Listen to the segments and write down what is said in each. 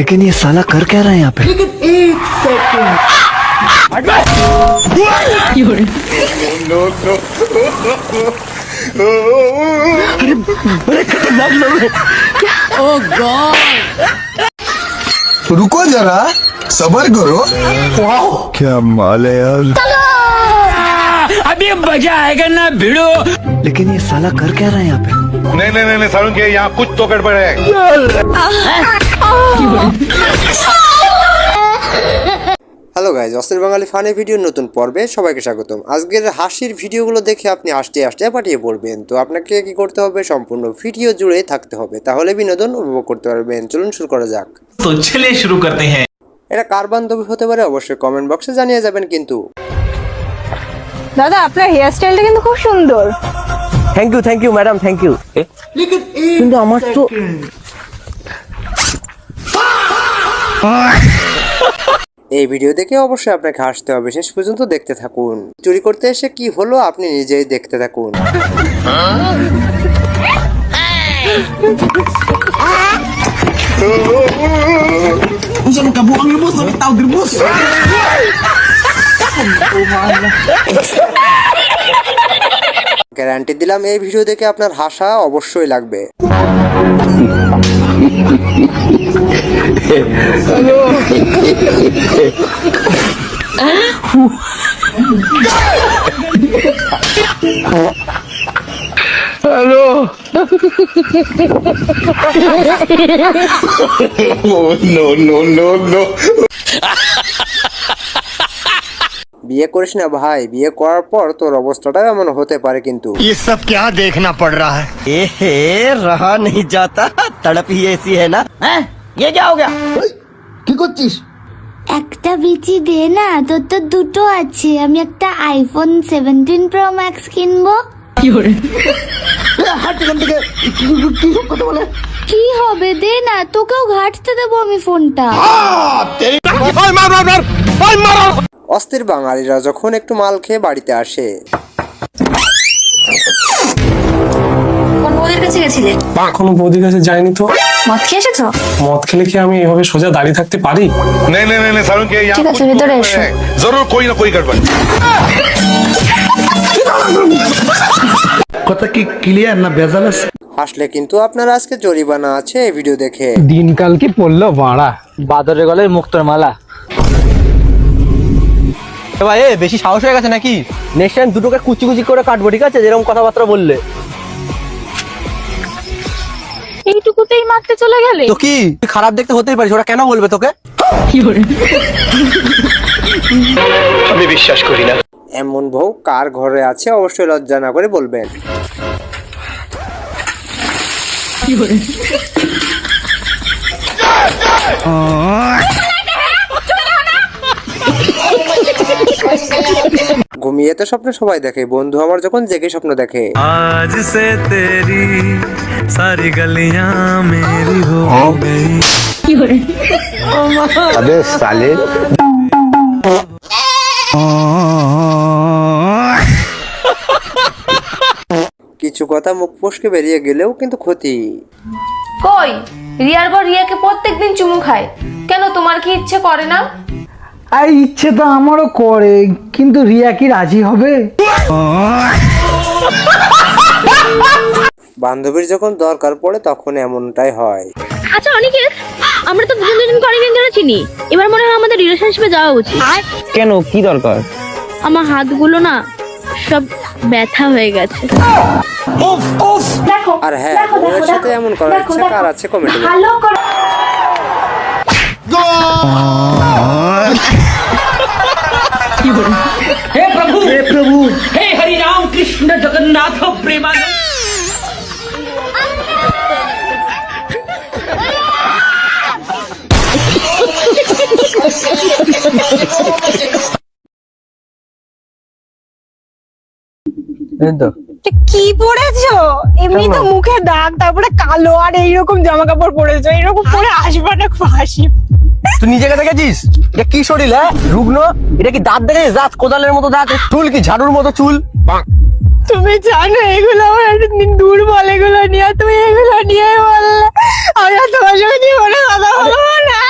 लेकिन ये साला कर क्या रहा है यहाँ पे? लेकिन एक सेकंड बड़े खतरनाक लोग हैं। ओह गॉड, रुको जरा, सबर करो। क्या माल है यार। अभी मजा आएगा ना भिड़ो। लेकिन ये साला कर क्या रहा है यहाँ पे? नहीं सारुण के यहाँ कुछ तो गड़बड़ है। হ্যালো গাইজ, অস্থির বাঙালি ফানি ভিডিওর নতুন পর্বে সবাইকে স্বাগতম। আজকের হাসির ভিডিওগুলো দেখে আপনি হাসতে হাসতে পাঠিয়ে পড়বেন। তো আপনাকে কি করতে হবে, সম্পূর্ণ ভিডিও জুড়ে থাকতে হবে, তাহলে বিনোদন উপভোগ করতে পারবেন। চলুন শুরু করা যাক। तो चलिए शुरू करते हैं। এটা কার বান্ধবী হতে পারে অবশ্যই কমেন্ট বক্সে জানিয়ে যাবেন। কিন্তু দাদা আপনার হেয়ার স্টাইলটা কিন্তু খুব সুন্দর। Thank you madam, thank you. लेकिन एक কিন্তু আমার তো এই ভিডিও দেখে অবশ্যই আপনাকে হাসতে হবে, শেষ পর্যন্ত দেখতে থাকুন। চুরি করতে এসে কি হলো আপনি নিজেই দেখতে থাকুন। গ্যারান্টি দিলাম এই ভিডিও দেখে আপনার হাসা অবশ্যই লাগবে। বিয়ে করিস না ভাই, বিয়ে করার পর তোর অবস্থাটা এমন হতে পারে। কিন্তু ये सब क्या देखना पड़ रहा है? এহে रहा नहीं जाता, तड़प ही ऐसी है ना। ये क्या हो गया? কি করছিস? একটা বিচি দে না, তোর তো দুটো আছে। আমি একটা আইফোন 17 প্রো ম্যাক্স কিনবো। হাট এখান থেকে। কি সব কথা বলে? কি হবে, দে না, তোকেও ঘাটতে দেবো আমি ফোনটা। অস্থির বাঙালিরা যখন একটু মাল খেয়ে বাড়িতে আসে, কোন বউদের কাছে গেছিলে? কোনো বৌদির কাছে যাইনি তো। মদ খেয়ে এসেছো? মদ খেলে কি আমি এভাবে সোজা দাঁড়িয়ে থাকতে পারি? नहीं सारुण के यहाँ ঠিক আছে, कुछ तो ভিতরে गड़बड़ এসো। है। जरूर कोई ना कोई गड़बड़। কথা কি ক্লিয়ার না ভেজাল আছে? হাসলে কিন্তু আপনার আজকে জরিমানা আছে এই ভিডিও দেখে। দিনকাল কি পড়লো বাড়া। বাদরের গলায় মুক্তোর মালা। ভাই এ বেশি সাহস হয়ে গেছে নাকি? নেক্সট টাইম দুটোকে কুচি কুচি করে কাটবো, ঠিক আছে? যেরকম কথাবার্তা বললে। এইটুকুতেই মারতে চলে গেলে? তো কি তুই খারাপ দেখতে হতেই পারিস, ওরা কেন বলবে তোকে? আমি বিশ্বাস করি না। এমন বউ কার ঘরে আছে অবশ্যই লজ্জা না করে বলবেন। ঘুমিয়ে তো স্বপ্ন সবাই দেখে, বন্ধু আমার যখন জেগে স্বপ্ন দেখে। आज से तेरी सारी गलियां मेरी हो गई। अबे साले। কিছু কথা মুখ ফসকে বেরিয়ে গেলেও কিন্তু ক্ষতি। কই রিয়ার বর রিয়াকে প্রত্যেকদিন চুমু খায়, কেন তোমার কি ইচ্ছে করে না? আর ইচ্ছে তো আমারও করে, কিন্তু রিয়া কি রাজি হবে? বান্ধবীর যখন দরকার পড়ে তখন এমনটাই হয়। আচ্ছা অনিকেত, আমরা তো দুজন অনেকদিন ধরে চিনি, এবার মনে হয় আমাদের রিলেশনশিপে যাওয়া উচিত। কেন, কি দরকার? আমার হাতগুলো না সব ব্যথা হয়ে গেছে। আর হ্যাঁ, ওর সাথে এমন করার ইচ্ছা কার আছে কমেন্টে हे प्रभु हे हरि राम कृष्ण जगन्नाथ प्रेमानंद। কি পরেছো? এমনি তো মুখে দাগ, তারপরে কালো, আর এইরকম জামা কাপড় পরেছো। এরকম পরে আসবে না, খুব হাসি। তুই নিজেকে দেখেছিস? এটা কি শরীর, হ্যাঁ? রুগ্ন। এটা কি দাঁত দেখেছিস? দাঁত কোদালের মতো দাঁত, চুল কি ঝাড়ুর মতো চুল। তুমি জানো এগুলো আমার একদিন দুর্বল, এগুলো নিয়ে তুমি এগুলো নিয়ে বললে আমি আর তোমার সঙ্গে জীবনে কথা বলবো না।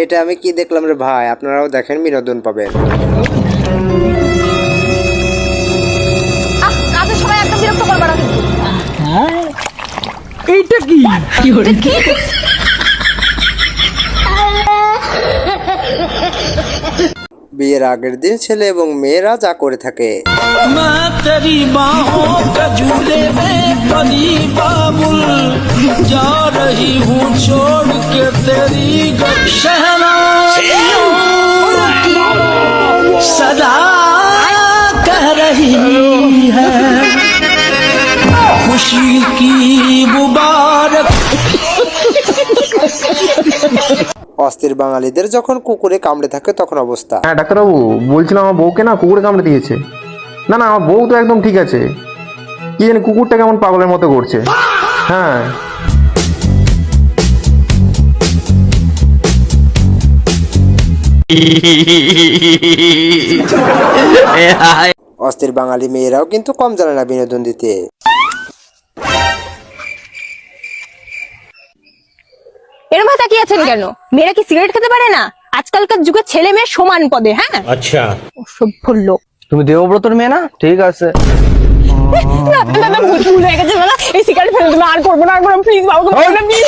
এটা আমি কি দেখলাম রে ভাই, আপনারাও দেখেন, বিনোদন পাবেন। কাজের সময় একদম বিরক্ত করবে না কিন্তু। এইটা কি? বিয়ের আগের দিন ছেলে এবং মেয়েরা যা করে থাকে। सदा कह रही है खुशी की मुबारक। অস্থির বাঙালিদের যখন কুকুরে কামড়ে থাকে তখন অবস্থা। হ্যাঁ ডাক্তারবাবু, বলছিলাম আমার বউকে না কুকুরে কামড়ে দিয়েছে। না না, আমার বউ তো একদম ঠিক আছে, কি জানি কুকুরটা কেমন পাগলের মতো করছে। হ্যাঁ অস্থির বাঙালি মেয়েরাও কিন্তু কম জানে না বিনোদন দিতে। এরম ভাবে তাকিয়ে আছেন কেন? মেয়েরা কি সিগারেট খেতে পারে না? আজকালকার যুগে ছেলে মেয়ে সমান পদে। হ্যাঁ আচ্ছা, অসভ্য লোক। তুমি দেবব্রতর মেয়ে না? ঠিক আছে। ভুল হয়ে গেছে দাদা, এই সিগারেট ফেলে দেবো, আর করবো না, আর করবো প্লিজ বাবু, প্লিজ।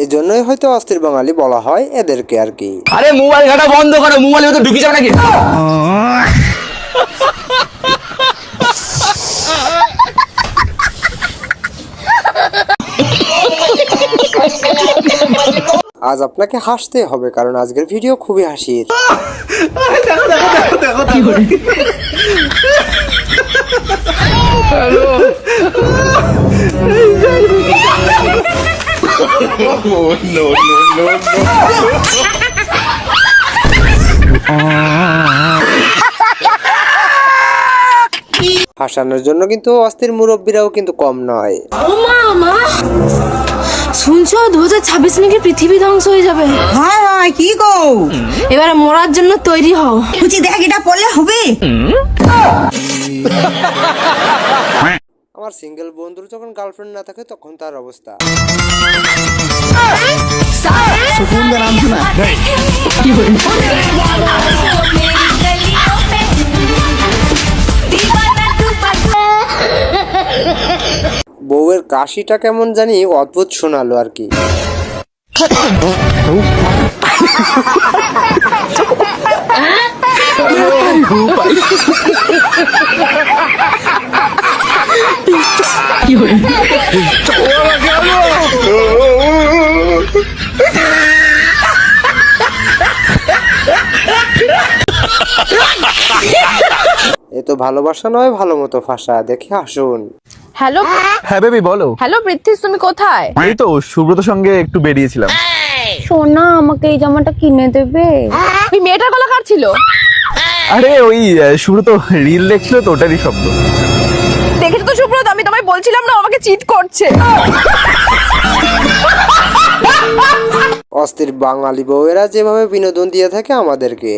এজন্যই হয়তো অস্থির বাঙালি বলা হয় এদেরকে আর কি। আরে মোবাইল ঘাটা বন্ধ করো, মোবাইল তো ঢুকে যাবে নাকি? আজ আপনাকে হাসতে হবে কারণ আজকের ভিডিও খুবই হাসির। হাসানোর জন্য কিন্তু অস্থির মুরব্বীরাও কিন্তু কম নয়। শুনছো 2026 নাকি পৃথিবী ধ্বংস হয়ে যাবে? হ্যাঁ হ্যাঁ, কি গো, এবারে মরার জন্য তৈরি হও। বুঝি দেখ এটা পড়লে হবে। আমার সিঙ্গেল বন্ধুর যখন গার্লফ্রেন্ড না থাকে তখন তার অবস্থা। सुकून का नाम सुना? বউয়ের কাশিটা কেমন জানি অদ্ভুত শোনালো আর কি। এ তো ভালোবাসা নয়, ভালো মতো ফাঁসা। দেখে আসুন। হ্যালো হ্যাঁ বেবি বলো। হ্যালো পৃথ্বীশ, তুমি কোথায়? এই তো সুব্রতর সঙ্গে একটু বেরিয়েছিলাম। সোনা, আমাকে এই জামাটা কিনে দেবে? ওই মেয়েটার গলা কার ছিল? আরে ওই সুব্রত রিল দেখছিল তো, ওটারই শব্দ। দেখেছো তো সুব্রত, আমি তোমায় বলছিলাম না আমাকে চিট করছে। অস্থির বাঙালি বউয়েরা যেভাবে বিনোদন দিয়ে থাকে আমাদেরকে।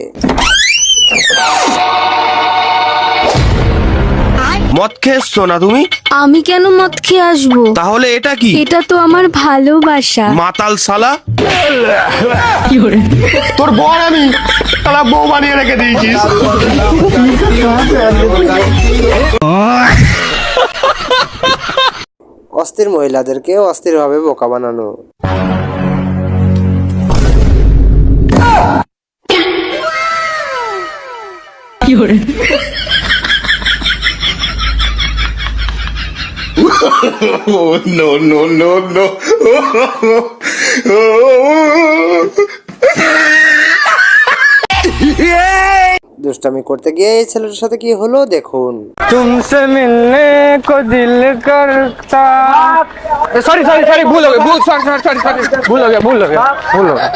মদ খেয়েছো না তুমি? আমি কেন মদ খেয়ে আসবো? তাহলে এটা কি? এটা তো আমার ভালোবাসা। মাতাল শালা। তোর বর আমি তারা বউ বানিয়ে রেখে দিয়েছিস। অস্থির মহিলাদেরকে অস্থিরভাবে বোকা বানানো। no, no, no, no. দুষ্টামি করতে গিয়ে এই ছেলেটার সাথে কি হলো দেখুন। तुमसे मिलने को दिल करता। सॉरी सॉरी सॉरी, भूल हो गया, भूल, सॉरी सॉरी सॉरी सॉरी, भूल हो गया, भूल हो गया, भूल हो गया।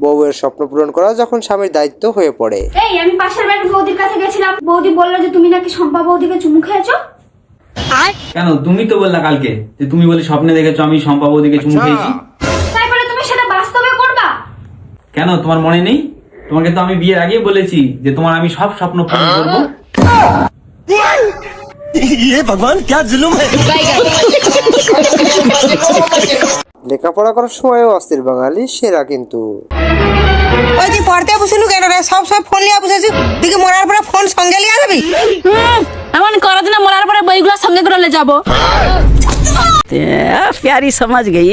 বউয়ের স্বপ্ন পূরণ করা যখন স্বামীর দায়িত্ব হয়ে পড়ে। এই আমি পাশের বাড়ির বৌদির কাছে গেছিলাম, বৌদি বললো যে তুমি নাকি শম্পা বৌদিকে চুমু খেয়েছো। কেন, তুমি তো বললা কালকে যে তুমি বলে স্বপ্নে দেখেছো আমি শম্পা বৌদিকে চুমু খেয়েছি। তারপরে তুমি কেন তোমার মনে নেই? তোমাকে তো আমি বিয়ের আগেই বলেছি যে তোমার আমি সব স্বপ্ন পূরণ করবো। লেখাপড়া করার সময়ও অস্থির বাঙালি সেরা কিন্তু। ওই তুই পড়তে বসিলু কেন রে? সব ফোন লিয়া বসেছি, দিকে মরার পরে ফোন সঙ্গে লিয়া যাবি? এমন করো না, মরার পরে বইগুলো সঙ্গে করে যাবো। প্যারি সমাজ গেই।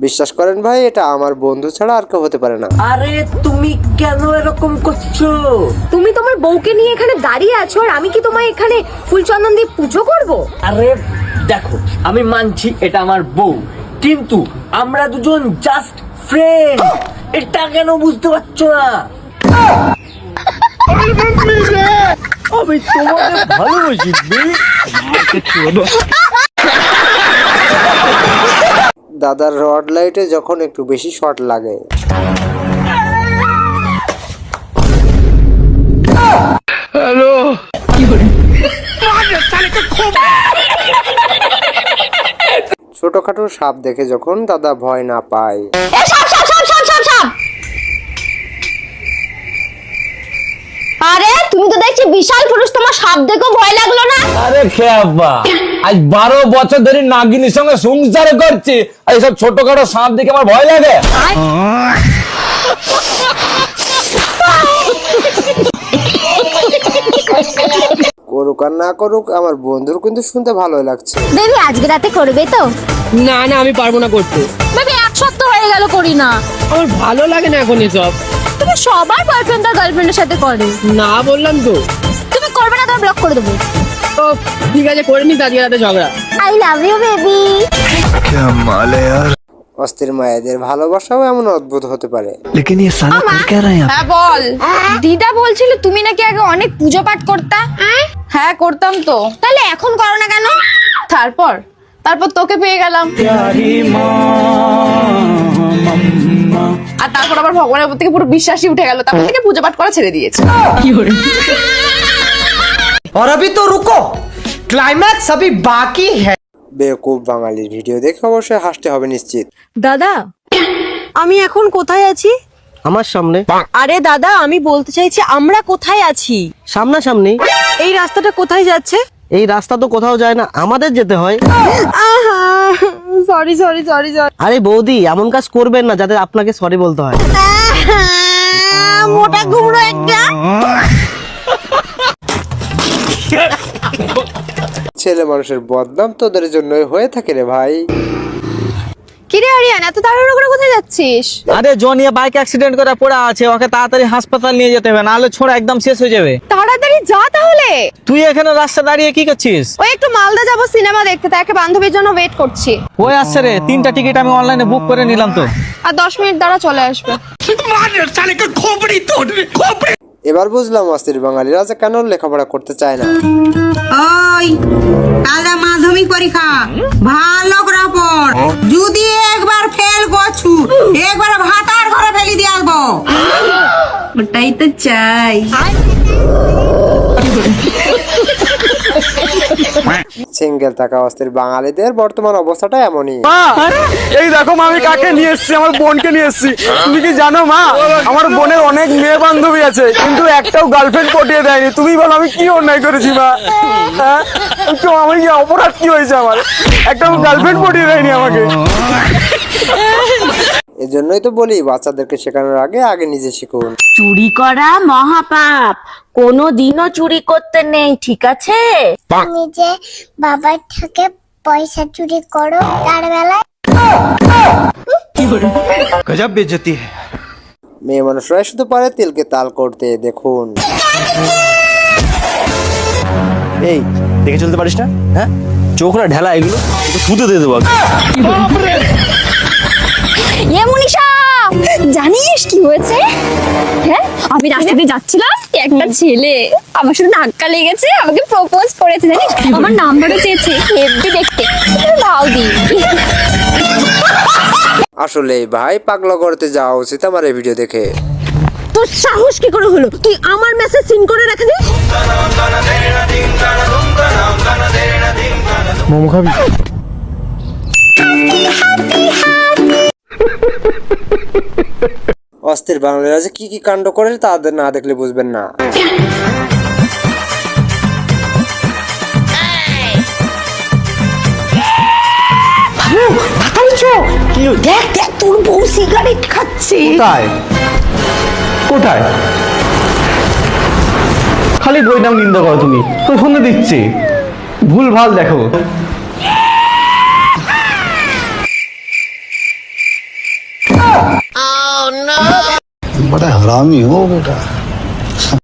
বিশ্বাস করেন ভাই, এটা আমার বন্ধু ছাড়া আর কেউ হতে পারে না। আরে তুমি কেন এরকম করছো? তুমি তোমার বউকে নিয়ে এখানে দাঁড়িয়ে আছো, আর আমি কি তোমায় এখানে ফুল চন্দন দিয়ে পুজো করব? আরে দেখো, আমি মানছি এটা আমার বউ, কিন্তু আমরা দুজন জাস্ট ফ্রেন্ড। এটা কেন বুঝতে পারছো না? আমি তোমাকে ভালোবাসি। দাদার রড লাইটে যখন একটু বেশি শর্ট লাগে। হ্যালো, ছোটখাটো সাপ দেখে যখন দাদা ভয় না পায়। আরে তুমি তো দেখছি বিশাল পুরুষ, তোমার সাপ দেখেও ভয় লাগলো না? আরে খেয়াব্বা, আজ 12 বছর ধরে নাগিনীর সঙ্গে সংসার করছি, আর এইসব ছোটখাটো সাপ দেখে আমার ভয় লাগে? করুক আর না করুক, আমার বন্ধুর কিন্তু শুনতে ভালোই লাগছে। বেবি আজকে রাতে করবে তো? না না, আমি পারবো না করতে। বেবি 1 সপ্তাহ হয়ে গেল করি না। আমার ভালো লাগে না এখন এসব। তুমি সবার বয়ফ্রেন্ড আর গার্লফ্রেন্ডের সাথে করে। না বললাম তো। তুমি করবে না, তোমার ব্লক করে দেবো। তো ঠিক আছে, করে নি আজকে রাতে ঝগড়া। I love you baby. অস্থির মায়েদের ভালোবাসাও এমন অদ্ভুত হতে পারে। হ্যাঁ বল। দিদা বলছিল তুমি নাকি আগে অনেক পুজো পাঠ করতা। হ্যাঁ করতাম তো। তাহলে এখন করো না কেন? তারপর তোকে পেয়ে গেলাম, আর তারপর আবার ভগবানের উপর থেকে পুরো বিশ্বাসই উঠে গেল, তারপর থেকে পুজো পাঠ করা ছেড়ে দিয়েছে। और अभी तो रुको, क्लाइमैक्स अभी बाकी है। বেকুব বাঙালির ভিডিও দেখে অবশ্যই হাসতে হবে নিশ্চিত। দাদা, আমি এখন কোথায় আছি? আমার সামনে। আরে দাদা, আমি বলতে চাইছি আমরা কোথায় আছি? সামনাসামনি। এই রাস্তাটা কোথায় যাচ্ছে? এই রাস্তা তো কোথাও যায় না, আমাদের যেতে হয়। Sorry sorry sorry sorry. আরে বৌদি, এমন কাজ করবেন না যাতে আপনাকে সরি বলতে হয়। মোটা কুমড়ো একটা। ছেলে মানুষের বদনাম তোদের জন্যই হয়ে থাকে রে ভাই। কিরে আরিয়ান, এত তাড়াহুড়ো করে কোথায় যাচ্ছিস? আরে জনিয়া বাইক অ্যাক্সিডেন্ট করে পড়ে আছে, ওকে তাড়াতাড়ি হাসপাতাল নিয়ে যেতে হবে, নাহলে ছোড়া একদম শেষ হয়ে যাবে। তাড়াতাড়ি যা তাহলে। তুই এখানে রাস্তা দাঁড়িয়ে কি করছিস? ওই একটু মালদা যাবো সিনেমা দেখতে, তাই একটা বান্ধবীর জন্য ওয়েট করছি। ওই আসছে রে, 3টা টিকিট আমি অনলাইনে বুক করে নিলাম তো। আর 10 মিনিট দ্বারা চলে আসবে। এবার বুঝলাম অস্থির বাঙালিরা যে কেন লেখাপড়া করতে চায় না। ওই কালটা মাধ্যমিক পরীক্ষা ভালো করে পড়, যদি একবার ফেল করছু একবার ভাতার ঘরে ফেলি দিয়ে আসবো। ওটাই তো চাই। সিঙ্গেল থাকা অস্থির বাঙালিদের বর্তমান অবস্থাটা এমনই। এই দেখো মা, আমি কাকে নিয়ে এসেছি, আমার বোনকে নিয়ে এসেছি। তুমি কি জানো মা, আমার বোনের অনেক মেয়ে বান্ধবী আছে, কিন্তু একটাও গার্লফ্রেন্ড পটিয়ে দেয়নি। তুমি বলো আমি কি অন্যায় করেছি মা? হ্যাঁ, আমার কি অপরাধ কি হয়েছে? আমার একটাও গার্লফ্রেন্ড পটিয়ে দেয়নি আমাকে। এজন্যই তো বলি বাচ্চাদেরকে শেখানোর আগে আগে নিজে শিখুন। চুরি করা মহাপাপ, কোনো দিনও চুরি করতে নেই, ঠিক আছে? তুমি যে বাবার থেকে পয়সা চুরি করো তার বেলায় গজব বেইজ্জতি है। মেয়ে মানুষরাই শুধু পারে তিলকে তাল করতে। দেখুন, এই দেখে চলতে পারিস না? হ্যাঁ, চোখ না ঢেলা, এগুলো ফুটে দিয়ে দেবো। এ মনীষা, জানিস কি হয়েছে? হ্যাঁ, আমি রাস্তা দিয়ে যাচ্ছিলাম, একটা ছেলে আমার সাথে ধাক্কা লেগেছে, আমাকে প্রপোজ করেছে। জানিস, আমার নাম্বারও চেয়েছে, হেব্বি দেখতে, ভাও দি। আসলে ভাই পাগলা করতে যাওয়া উচিত আমার এই ভিডিও দেখে। তোর সাহস কি করে হলো তুই আমার মেসেজ সিন করে রেখে দিস? মোমো খাবি? অস্থির বাঙালিরা যে কি কি কাণ্ড করে তাদের না দেখলে বুঝবেন না। দেখ দেখ তোর বউ সিগারেট খাচ্ছে। কোথায় কোথায়? খালি বইটাও নিন্দা করো তুমি, তো শুনে দিচ্ছি ভুল ভাল দেখো।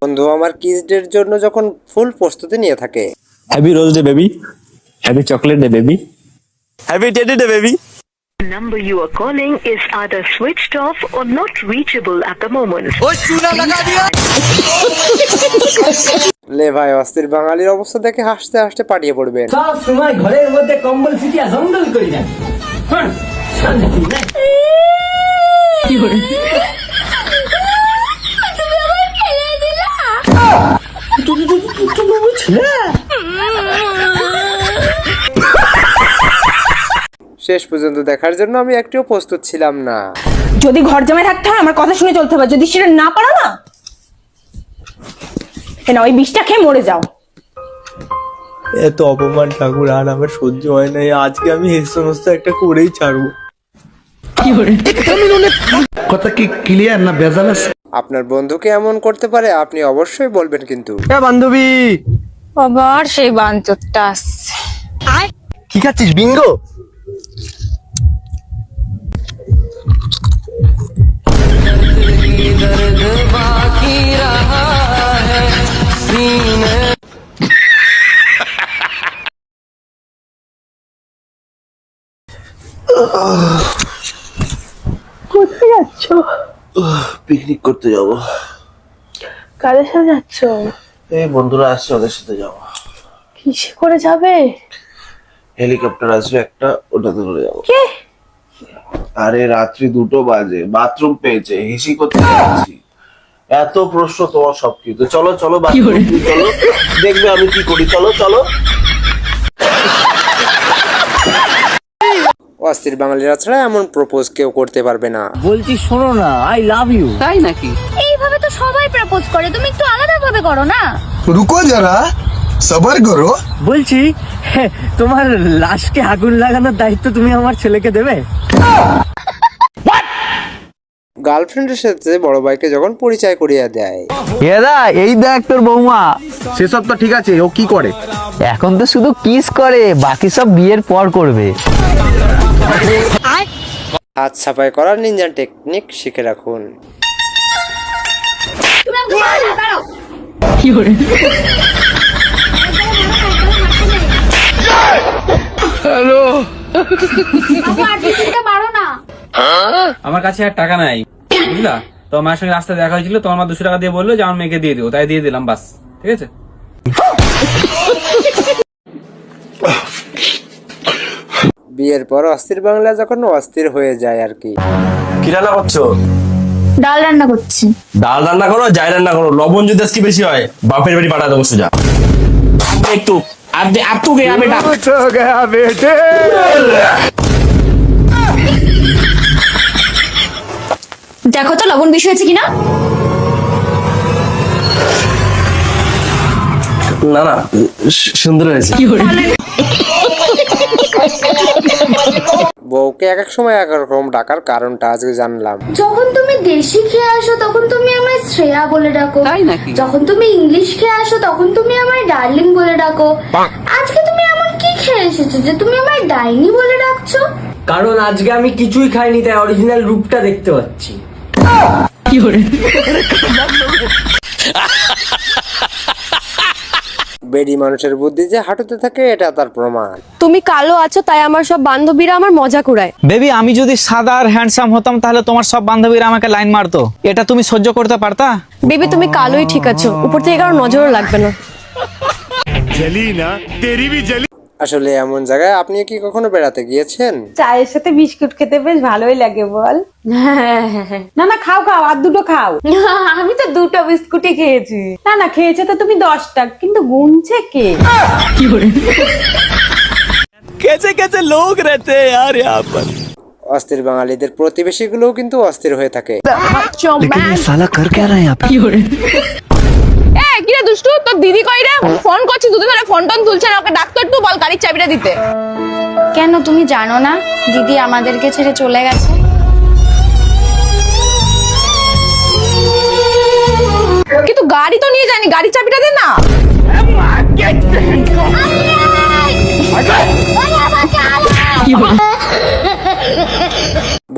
বন্ধু আমার কিস ডের জন্য যখন ফুল প্রস্তুতি নিয়ে থাকে। Happy rose day baby, happy chocolate day baby, happy teddy day baby. The number you are calling is either switched off or not reachable at the moment. লে ভাই, অস্থির বাঙালির অবস্থা দেখে হাসতে হাসতে পাঠিয়ে পড়বেন। সব সময় ঘরের মধ্যে কম্বল ছিটিয়া জঙ্গল করে যান। শান্তি নাই। শেষ পর্যন্ত দেখার জন্য আমি একটুও প্রস্তুত ছিলাম না। যদি ঘর জামাই থাকতে হয় আমার কথা শুনে চলতে হবে, যদি সেটা না পারো না কেন ওই বিষটা খেয়ে মরে যাও। এত অপমান ঠাকুর আর আমার সহ্য হয় না, আজকে আমি এই সমস্ত একটা করেই ছাড়বো। কথা কি ক্লিয়ার না বেজাল আছে? আপনার বন্ধুকে এমন করতে পারে আপনি অবশ্যই বলবেন কিন্তু। বান্ধবী আবার সেই বাঞ্চতটা আসছে। কি খাচ্ছিস, বিঙ্গো? কোথায় যাচ্ছ? পিকনিক করতে যাব। কাদের সাথে যাচ্ছ? এই বন্ধুরা আসছে, ওদের সাথে যাব। কিসে করে যাবে? হেলিকপ্টার আসবে একটা, ওটাতে করে যাব। কে? আরে রাত্রি 2টো বাজে, বাথরুম পেয়েছে, হিসি করতে যাচ্ছি। এত প্রশ্ন তোমার সব কি? তো চলো চলো বাথরুম, চলো দেখবে আমি কি করি। চলো চলো। অস্থির বাঙালিরা ছাড়া এমন প্রপোজ কেউ করতে পারবে না। বলছি শোনো না, আই লাভ ইউ। তাই নাকি? এইভাবে তো সবাই প্রপোজ করে, তুমি একটু আলাদা ভাবে করো না। রুকো যারা, সবার করো। বলছি তোমার লাশকে আগুন লাগানোর দায়িত্ব তুমি আমার ছেলেকে দেবে? গার্লফ্রেন্ডের সাথে বড় ভাইকে যখন পরিচয় করিয়ে দেয়। এদা এই দেখ তোর বৌমা। সেসব তো ঠিক আছে, ও কি করে? এখন তো শুধু কিস করে, বাকি সব বিয়ের পর করবে। হাত সাফাই করার নিনজা টেকনিক শিখে রাখুন। আমার কাছে আর টাকা নাই, বুঝলা? তো আমার সঙ্গে রাস্তায় দেখা হয়েছিল, তোমার মা 200 টাকা দিয়ে বললো যে আমার মেয়েকে দিয়ে দিও, তাই দিয়ে দিলাম, বাস। ঠিক আছে? বিয়ের পর অস্থির বাংলা যখন অস্থির হয়ে যায় আর কি। কি রান্না করছো? ডাল রান্না করছি। ডাল রান্না করো, যাই রান্না করো, লবণ যদি আজকে বেশি হয় বাপের বাড়ি পাঠা দেবো সোজা। একটু আর তু গিয়ে বেটা বেটে দেখো তো লবণ বেশি হয়েছে কিনা। না না, সুন্দর হয়েছে। বউকে এক এক সময় এক রকম ডাকার কারণটা আজকে জানলাম। যখন তুমি দেশি খেয়ে আসো তখন তুমি আমায় শ্রেয়া বলে ডাকো, তাই নাকি? যখন তুমি ইংলিশ খেয়ে আসো তখন তুমি আমায় ডার্লিং বলে ডাকো। আজকে তুমি এমন কি খেয়ে এসেছো যে তুমি আমায় ডাইনি বলে ডাকছো? কারণ আজকে আমি কিছুই খাইনি, তাই অরিজিনাল রূপটা দেখতে পাচ্ছি। বেডি মানুষের বুদ্ধি যে হাঁটুতে থাকে এটা তার প্রমাণ। তুমি কালো আছো তাই আমার সব বান্ধবীরা আমার মজা কুড়ায়। বেবি, আমি যদি সাদা আর হ্যান্ডসাম হতাম তাহলে তোমার সব বান্ধবীরা আমাকে লাইন মারতো। এটা তুমি সহ্য করতে পারতা? বেবি তুমি কালোই ঠিক আছো, উপর থেকে কারো নজরও লাগবে না। আসলে এমন জায়গায় আপনি কি কখনো বেড়াতে গিয়েছেন? চায়ের সাথে বিস্কুট খেতে বেশ ভালোই লাগে বল। না না খাও খাও, আর দুটো খাও। আমি তো 2টো বিস্কুটই খেয়েছি। না না খেয়েছে তো তুমি 10টা, কিন্তু গুনছে কে? कैसे कैसे लोग रहते हैं यार यहाँ पर। অস্থির বাঙালিদের প্রতিবেশীগুলোও কিন্তু অস্থির হয়ে থাকে। কিরে দুষ্টু, তোর দিদি কই রে? ফোন করছি দুদিন ধরে, ফোন টোন তুলছে না, ওকে ডাক্তার তুই বল গাড়ির চাবিটা দিতে। কেন তুমি জানো না দিদি আমাদেরকে ছেড়ে চলে গেছে? কিন্তু গাড়ি তো নিয়ে যায়নি, গাড়ির চাবিটা দে না।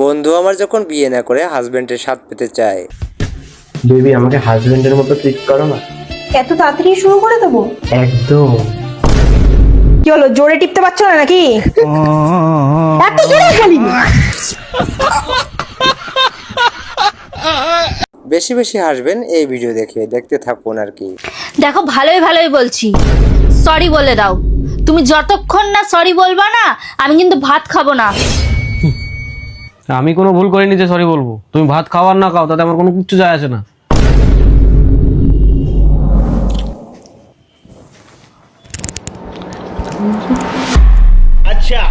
বন্ধু আমার যখন বিয়ে না করে হাজবেন্ডের স্বাদ পেতে চায়। বেবি আমাকে হাজবেন্ডের মতো ট্রিট করো না। এত তাড়াতাড়ি শুরু করে দেবো? একদম। কি হলো, জোরে টিপতে পারছো না নাকি? এত জোরে বলি। বেশি বেশি হাসবেন এই ভিডিও দেখে, দেখতে থাকুন আর কি। দেখো ভালোই ভালোই বলছি, সরি বলে দাও। তুমি যতক্ষণ না সরি বলবা না আমি কিন্তু ভাত খাবো না। আমি কোনো ভুল করিনি যে সরি বলবো। তুমি ভাত খাও আর না খাও তাতে আমার কোনো কিচ্ছু যায় আসে না। আচ্ছা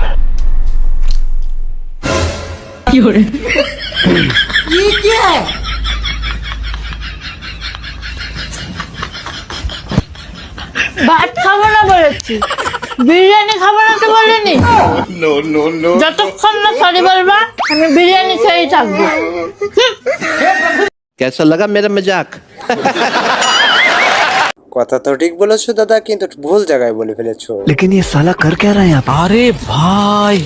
ভাত খাবো না বলেছি, বিরিয়ানি খাবো না তো বলিনি। No, no, no. যতক্ষণ না সরি বলবা আমি বিরিয়ানি খেয়েই থাকবো। कैसा लगा मेरा मजाक? কথা তো ঠিক বলেছো দাদা, কিন্তু ভুল জায়গায় বলে ফেলেছো। আরে ভাই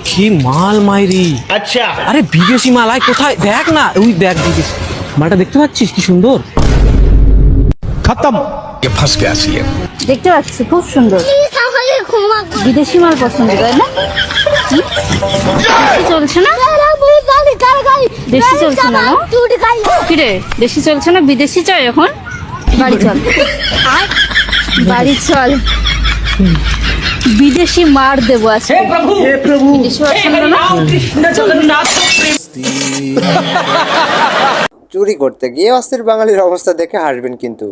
কি মাল মাইরি! আচ্ছা আরে বিদেশি মাল, আয় কোথায় দেখ না, ওই দেখ বিদেশি মালটা দেখতে পাচ্ছিস কি সুন্দর। দেখতে পাচ্ছি খুব সুন্দর, বিদেশি মাল পছন্দ তাই না? দেশি চলছে না, দেশি চলছে না কিরে? দেশি চলছে না, বিদেশি চাই এখন। বাড়ি চল, বাড়ি চল, বিদেশি মার দেবো আজকে। বিদেশি পছন্দ না? চুরি করতে গিয়ে অস্থির বাঙালির অবস্থা দেখে হাসবেন কিন্তু।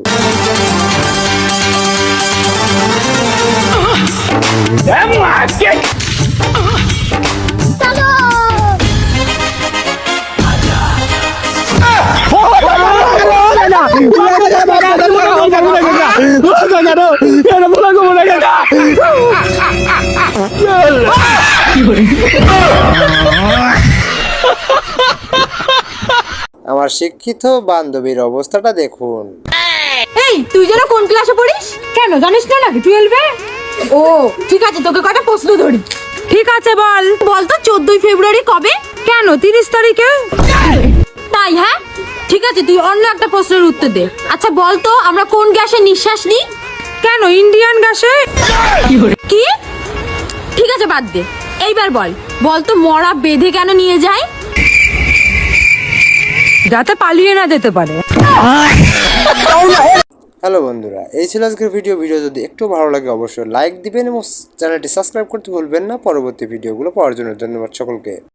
আমার শিক্ষিত বান্ধবীর অবস্থাটা দেখুন। এই তুই যেন কোন ক্লাসে পড়িস? কেন জানিস না নাকি 12-এ? ও ঠিক আছে, তোকে কটা প্রশ্ন ধরি। ঠিক আছে বল। বল তো 14ই ফেব্রুয়ারি কবে? কেন 30 তারিখে? তাই হ্যাঁ, ঠিক আছে তুই অন্য একটা প্রশ্নের উত্তর দে। আচ্ছা বল তো আমরা কোন গ্যাসে নিঃশ্বাস নিই? কেন ইন্ডিয়ান গ্যাসে? কি? ঠিক আছে বাদ দে, এইবার বল। বল তো মরা বেঁধে কেন নিয়ে যায়? যাতে পালিয়ে না যেতে পারে। হ্যালো বন্ধুরা, এই ছিল আজকের ভিডিও। যদি একটু ভালো লাগে অবশ্যই লাইক দিবেন এবং চ্যানেলটি সাবস্ক্রাইব করতে ভুলবেন না। পরবর্তী ভিডিওগুলো পাওয়ার জন্য ধন্যবাদ সকলকে।